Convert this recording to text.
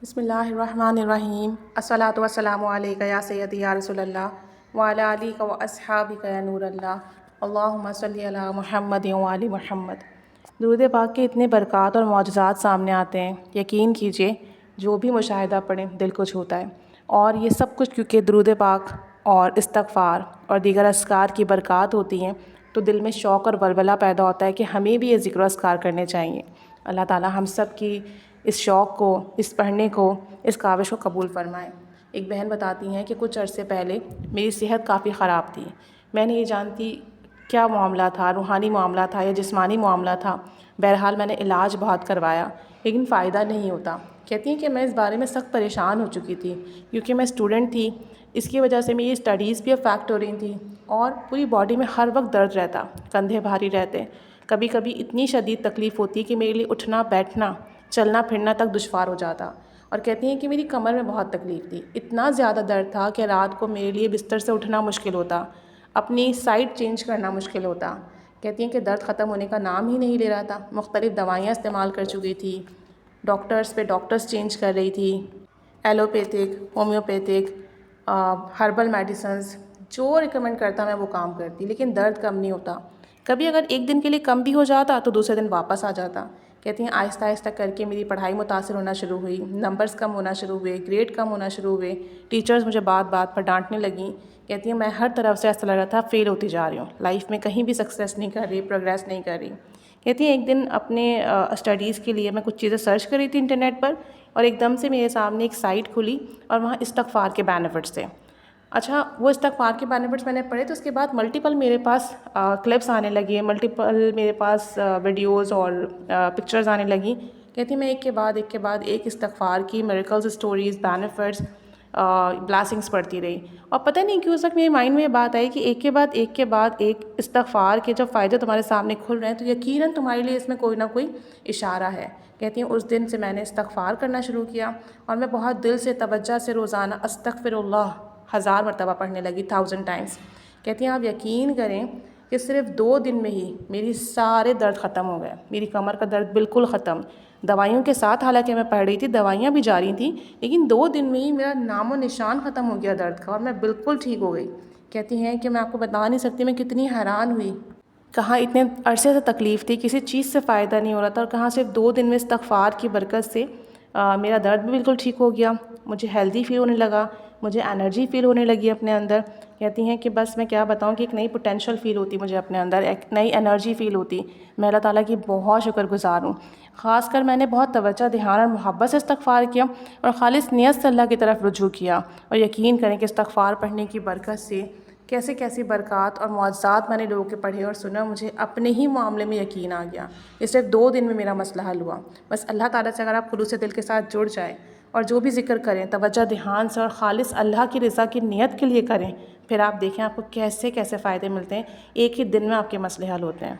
بسم اللہ الرحمن الرحیم الصلاۃ والسلام علیک یا سیدی یا رسول اللہ وعلی آلک و اصحابک یا نور اللہ اللہم صلی علی محمد و آل محمد۔ درود پاک کے اتنے برکات اور معجزات سامنے آتے ہیں، یقین کیجئے جو بھی مشاہدہ پڑھیں دل کو چھوتا ہے، اور یہ سب کچھ کیونکہ درود پاک اور استغفار اور دیگر اذکار کی برکات ہوتی ہیں، تو دل میں شوق اور ولولہ پیدا ہوتا ہے کہ ہمیں بھی یہ ذکر و اذکار کرنے چاہیے۔ اللہ تعالی ہم سب کی اس شوق کو، اس پڑھنے کو، اس کاوش کو قبول فرمائیں۔ ایک بہن بتاتی ہیں کہ کچھ عرصے پہلے میری صحت کافی خراب تھی، میں نہیں جانتی کیا معاملہ تھا، روحانی معاملہ تھا یا جسمانی معاملہ تھا، بہرحال میں نے علاج بہت کروایا لیکن فائدہ نہیں ہوتا۔ کہتی ہیں کہ میں اس بارے میں سخت پریشان ہو چکی تھی کیونکہ میں اسٹوڈنٹ تھی، اس کی وجہ سے میری اسٹڈیز بھی افیکٹ ہو رہی تھیں اور پوری باڈی میں ہر وقت درد رہتا، کندھے بھاری رہتے، کبھی کبھی اتنی شدید تکلیف ہوتی کہ میرے لیے اٹھنا بیٹھنا چلنا پھرنا تک دشوار ہو جاتا۔ اور کہتی ہیں کہ میری کمر میں بہت تکلیف تھی، اتنا زیادہ درد تھا کہ رات کو میرے لیے بستر سے اٹھنا مشکل ہوتا، اپنی سائڈ چینج کرنا مشکل ہوتا۔ کہتی ہیں کہ درد ختم ہونے کا نام ہی نہیں لے رہا تھا، مختلف دوائیاں استعمال کر چکی تھی، ڈاکٹرز چینج کر رہی تھی، ایلوپیتھک، ہومیوپیتھک، ہربل میڈیسنز، جو ریکمنڈ کرتا میں وہ کام کرتی لیکن درد کم نہیں ہوتا۔ کبھی اگر ایک دن کے لیے کم بھی ہو جاتا تو دوسرے دن واپس آ جاتا۔ کہتی ہیں آہستہ آہستہ کر کے میری پڑھائی متاثر ہونا شروع ہوئی، نمبرز کم ہونا شروع ہوئے، گریڈ کم ہونا شروع ہوئے، ٹیچرز مجھے بات بات پر ڈانٹنے لگیں۔ کہتی ہیں میں ہر طرف سے ایسا لگ رہا تھا فیل ہوتی جا رہی ہوں، لائف میں کہیں بھی سکسیس نہیں کر رہی، پروگریس نہیں کر رہی۔ کہتی ہیں ایک دن اپنے اسٹڈیز کے لیے میں کچھ چیزیں سرچ کر رہی تھی انٹرنیٹ پر، اور ایک دم سے میرے سامنے ایک سائٹ کھلی اور وہاں استغفار کے بینیفٹس تھے۔ اچھا، وہ استغفار کے بینیفٹس میں نے پڑھے تو اس کے بعد ملٹیپل میرے پاس کلپس آنے لگی ہیں، ملٹیپل میرے پاس ویڈیوز اور پکچرز آنے لگیں۔ کہتی میں ایک کے بعد ایک استغفار کی میریکلز، اسٹوریز، بینیفٹس، بلیسنگس پڑھتی رہی، اور پتہ نہیں کیوں اس وقت میرے مائنڈ میں یہ بات آئی کہ ایک کے بعد ایک استغفار کے جب فائدے تمہارے سامنے کھل رہے ہیں تو یقیناً تمہارے لیے اس میں کوئی نہ کوئی اشارہ ہے۔ کہتی ہیں اس دن سے میں نے استغفار کرنا شروع کیا اور میں بہت دل سے توجہ سے روزانہ استغفر اللہ 1000 مرتبہ پڑھنے لگی، 1000 ٹائمز۔ کہتی ہیں آپ یقین کریں کہ صرف 2 دن میں ہی میری سارے درد ختم ہو گئے، میری کمر کا درد بالکل ختم، دوائیوں کے ساتھ حالانکہ میں پڑھ رہی تھی، دوائیاں بھی جاری تھیں، لیکن 2 دن میں ہی میرا نام و نشان ختم ہو گیا درد کا اور میں بالکل ٹھیک ہو گئی۔ کہتی ہیں کہ میں آپ کو بتا نہیں سکتی میں کتنی حیران ہوئی، کہاں اتنے عرصے سے تکلیف تھی، کسی چیز سے فائدہ نہیں ہو رہا تھا، اور کہاں صرف 2 دن میں استغفار کی برکت سے میرا درد بھی بالکل ٹھیک ہو گیا، مجھے ہیلدی فیل ہونے لگا، مجھے انرجی فیل ہونے لگی اپنے اندر۔ کہتی ہیں کہ بس میں کیا بتاؤں کہ ایک نئی پوٹینشیل فیل ہوتی مجھے اپنے اندر، ایک نئی انرجی فیل ہوتی۔ میں اللہ تعالیٰ کی بہت شکر گزار ہوں۔ خاص کر میں نے بہت توجہ، دھیان اور محبت سے استغفار کیا اور خالص نیت سے اللہ کی طرف رجوع کیا، اور یقین کریں کہ استغفار پڑھنے کی برکت سے کیسے کیسی برکات اور معجزات میں نے لوگوں کے پڑھے اور سنا، مجھے اپنے ہی معاملے میں یقین آ گیا۔ یہ صرف 2 دن میں میرا مسئلہ حل ہوا۔ بس اللہ تعالیٰ سے اگر آپ خلوص دل کے ساتھ جڑ جائیں اور جو بھی ذکر کریں توجہ دھیان سے اور خالص اللہ کی رضا کی نیت کے لیے کریں، پھر آپ دیکھیں آپ کو کیسے کیسے فائدے ملتے ہیں، ایک ہی دن میں آپ کے مسئلے حل ہوتے ہیں۔